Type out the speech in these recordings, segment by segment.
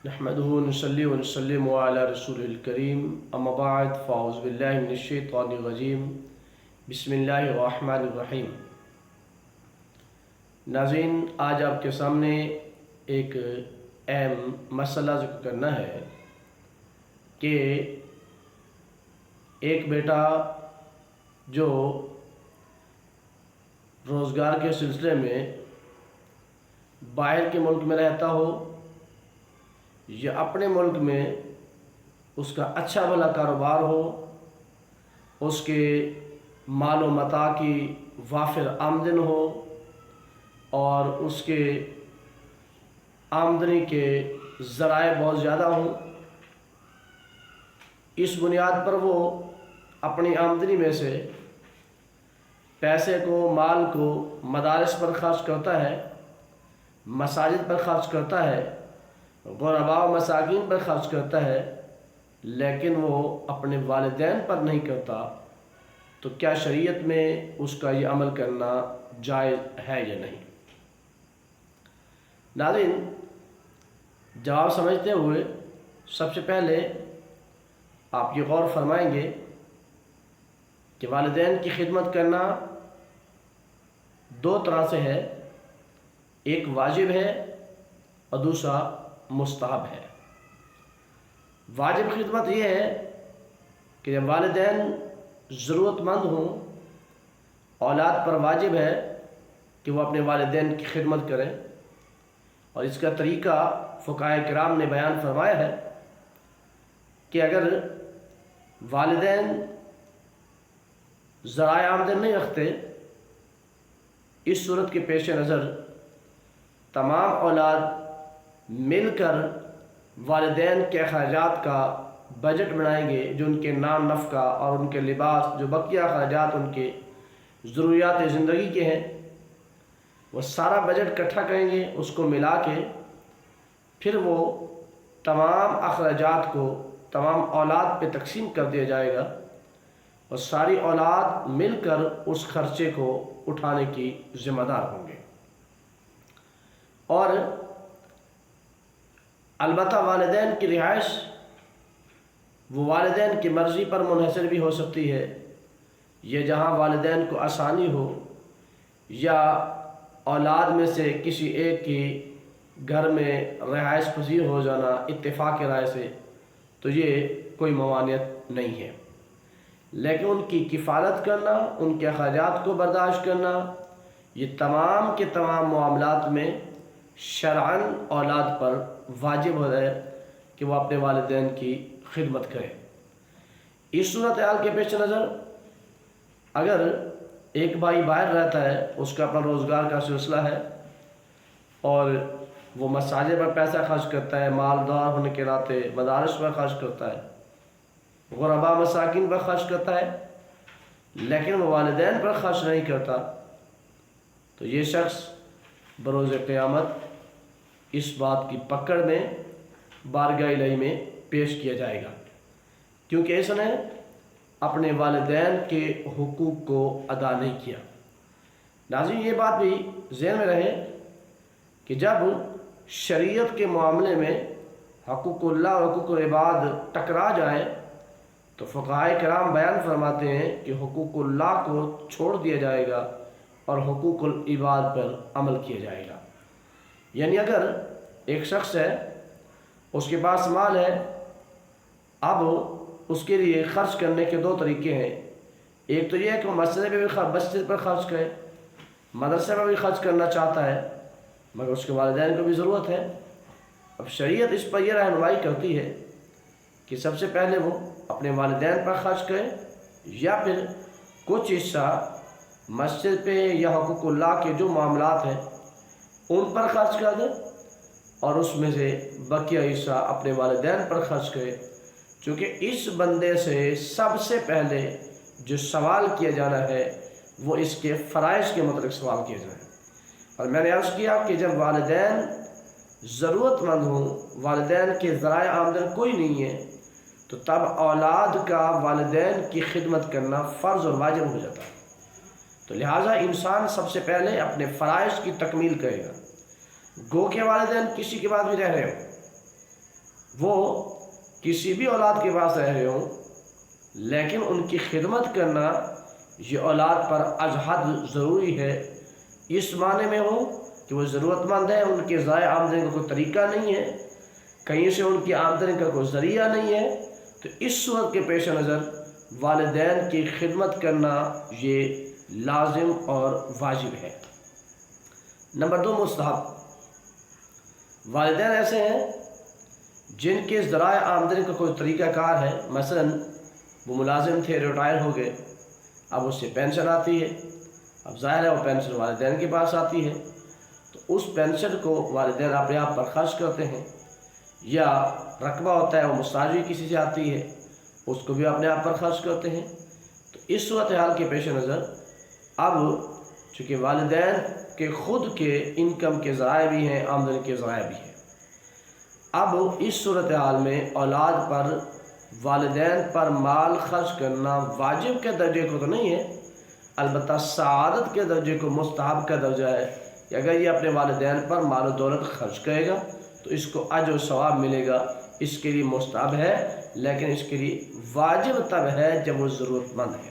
نحمده ونصلي ونسلم على رسوله الكريم اما بعد فاعوذ بالله من الشیطان الرجیم بسم اللہ الرحمن الرحیم۔ ناظرین، آج آپ کے سامنے ایک اہم مسئلہ ذکر کرنا ہے کہ ایک بیٹا جو روزگار کے سلسلے میں باہر کے ملک میں رہتا ہو یا اپنے ملک میں اس کا اچھا بھلا کاروبار ہو، اس کے مال و متاع کی وافر آمدن ہو اور اس کے آمدنی کے ذرائع بہت زیادہ ہوں، اس بنیاد پر وہ اپنی آمدنی میں سے پیسے کو، مال کو مدارس پر خرچ کرتا ہے، مساجد پر خرچ کرتا ہے، غرباء و مساکین پر خرچ کرتا ہے، لیکن وہ اپنے والدین پر نہیں کرتا، تو کیا شریعت میں اس کا یہ عمل کرنا جائز ہے یا نہیں؟ ناظرین، جواب سمجھتے ہوئے سب سے پہلے آپ یہ غور فرمائیں گے کہ والدین کی خدمت کرنا دو طرح سے ہے، ایک واجب ہے اور دوسرا مستحب ہے۔ واجب خدمت یہ ہے کہ جب والدین ضرورت مند ہوں، اولاد پر واجب ہے کہ وہ اپنے والدین کی خدمت کریں، اور اس کا طریقہ فقہاء کرام نے بیان فرمایا ہے کہ اگر والدین ذرائع آمدن نہیں رکھتے، اس صورت کے پیش نظر تمام اولاد مل کر والدین کے اخراجات کا بجٹ بنائیں گے، جو ان کے نان نفقہ اور ان کے لباس، جو بقیہ اخراجات ان کے ضروریات زندگی کے ہیں، وہ سارا بجٹ اکٹھا کریں گے، اس کو ملا کے پھر وہ تمام اخراجات کو تمام اولاد پہ تقسیم کر دیا جائے گا، اور ساری اولاد مل کر اس خرچے کو اٹھانے کی ذمہ دار ہوں گے۔ اور البتہ والدین کی رہائش وہ والدین کی مرضی پر منحصر بھی ہو سکتی ہے، یہ جہاں والدین کو آسانی ہو یا اولاد میں سے کسی ایک کی گھر میں رہائش پذیر ہو جانا اتفاق رائے سے، تو یہ کوئی ممانعت نہیں ہے، لیکن ان کی کفالت کرنا، ان کے اخراجات کو برداشت کرنا، یہ تمام کے تمام معاملات میں شرعاً اولاد پر واجب ہو ہے کہ وہ اپنے والدین کی خدمت کرے۔ اس صورتحال کے پیش نظر اگر ایک بھائی باہر رہتا ہے، اس کا اپنا روزگار کا سلسلہ ہے اور وہ مساجد پر پیسہ خرچ کرتا ہے، مالدار ہونے کے ناطے مدارس پر خرچ کرتا ہے، غرباء مساکین پر خرچ کرتا ہے، لیکن وہ والدین پر خرچ نہیں کرتا، تو یہ شخص بروز قیامت اس بات کی پکڑ میں بارگاہ الہی میں پیش کیا جائے گا، کیونکہ اس نے اپنے والدین کے حقوق کو ادا نہیں کیا۔ ناظرین، یہ بات بھی ذہن میں رہے کہ جب شریعت کے معاملے میں حقوق اللہ اور حقوق العباد ٹکرا جائیں تو فقہاء کرام بیان فرماتے ہیں کہ حقوق اللہ کو چھوڑ دیا جائے گا اور حقوق العباد پر عمل کیا جائے گا۔ یعنی اگر ایک شخص ہے، اس کے پاس مال ہے، اب اس کے لیے خرچ کرنے کے دو طریقے ہیں، ایک تو یہ ہے کہ وہ مسجد پر خرچ کرے، مدرسے پر بھی خرچ کرنا چاہتا ہے، مگر اس کے والدین کو بھی ضرورت ہے۔ اب شریعت اس پر یہ رہنمائی کرتی ہے کہ سب سے پہلے وہ اپنے والدین پر خرچ کرے، یا پھر کچھ حصہ مسجد پہ یا حقوق اللہ کے جو معاملات ہیں ان پر خرچ کر دے، اور اس میں سے بقیہ حصہ اپنے والدین پر خرچ کرے، چونکہ اس بندے سے سب سے پہلے جو سوال کیا جانا ہے وہ اس کے فرائض کے متعلق سوال کیا جائے۔ اور میں نے عرض کیا کہ جب والدین ضرورت مند ہوں، والدین کے ذرائع آمدن کوئی نہیں ہے، تو تب اولاد کا والدین کی خدمت کرنا فرض اور واجب ہو جاتا ہے۔ تو لہٰذا انسان سب سے پہلے اپنے فرائض کی تکمیل کرے گا، گو کے والدین کسی کے بعد بھی رہ رہے ہو، وہ کسی بھی اولاد کے پاس رہ رہے ہوں لیکن ان کی خدمت کرنا یہ اولاد پر از حد ضروری ہے، اس معنی میں ہو کہ وہ ضرورت مند ہے، ان کے ذرائع آمدنی کا کوئی طریقہ نہیں ہے، کہیں سے ان کی آمدنی کا کوئی ذریعہ نہیں ہے، تو اس صورت کے پیش نظر والدین کی خدمت کرنا یہ لازم اور واجب ہے۔ نمبر 2 مستحب۔ والدین ایسے ہیں جن کے ذرائع آمدنی کا کوئی طریقہ کار ہے، مثلا وہ ملازم تھے، ریٹائر ہو گئے، اب اس سے پینشن آتی ہے، اب ظاہر ہے وہ پینشن والدین کے پاس آتی ہے، تو اس پینشن کو والدین اپنے آپ پر خرچ کرتے ہیں، یا رقبہ ہوتا ہے وہ مستاجری کسی سے آتی ہے اس کو بھی اپنے آپ پر خرچ کرتے ہیں۔ تو اس صورتحال کے پیش نظر اب چونکہ والدین کے خود کے انکم کے ذرائع بھی ہیں، آمدنی کے ذرائع بھی ہیں، اب اس صورتحال میں اولاد پر والدین پر مال خرچ کرنا واجب کے درجے کو تو نہیں ہے، البتہ سعادت کے درجے کو مستحب کا درجہ ہے کہ اگر یہ اپنے والدین پر مال و دولت خرچ کرے گا تو اس کو اجر و ثواب ملے گا، اس کے لیے مستحب ہے، لیکن اس کے لیے واجب تب ہے جب وہ ضرورت مند ہے۔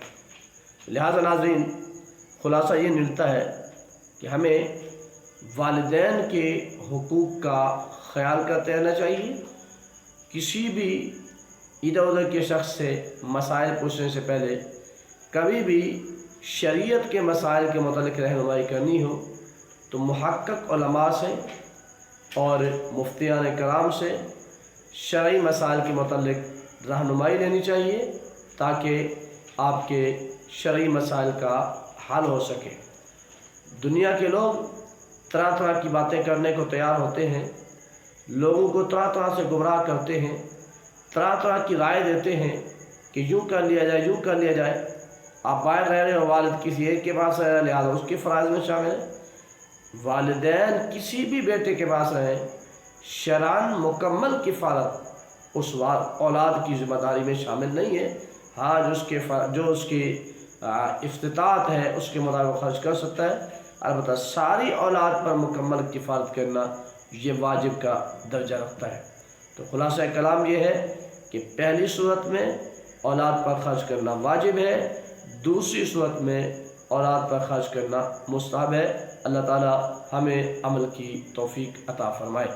لہذا ناظرین، خلاصہ یہ ملتا ہے کہ ہمیں والدین کے حقوق کا خیال کرتے رہنا چاہیے، کسی بھی ادھر ادھر کے شخص سے مسائل پوچھنے سے پہلے کبھی بھی شریعت کے مسائل کے متعلق رہنمائی کرنی ہو تو محقق علماء سے اور مفتیان کرام سے شرعی مسائل کے متعلق رہنمائی لینی چاہیے تاکہ آپ کے شرعی مسائل کا حل ہو سکے۔ دنیا کے لوگ طرح طرح کی باتیں کرنے کو تیار ہوتے ہیں، لوگوں کو طرح طرح سے گمراہ کرتے ہیں، طرح طرح کی رائے دیتے ہیں کہ یوں کر لیا جائے، یوں کر لیا جائے۔ آپ باہر رہ رہے ہو، والد کسی ایک کے پاس رہ رہے ہیں، لہٰذا اس کے فرائض میں شامل ہے۔ والدین کسی بھی بیٹے کے پاس رہیں، شرعاً مکمل کفالت اس اولاد کی ذمہ داری میں شامل نہیں ہے۔ ہاں جو اس کی استطاعت ہے اس کے مطابق خرچ کر سکتا ہے، البتہ ساری اولاد پر مکمل کفالت کرنا یہ واجب کا درجہ رکھتا ہے۔ تو خلاصہ کلام یہ ہے کہ پہلی صورت میں اولاد پر خرچ کرنا واجب ہے، دوسری صورت میں اولاد پر خرچ کرنا مستحب ہے۔ اللہ تعالی ہمیں عمل کی توفیق عطا فرمائے۔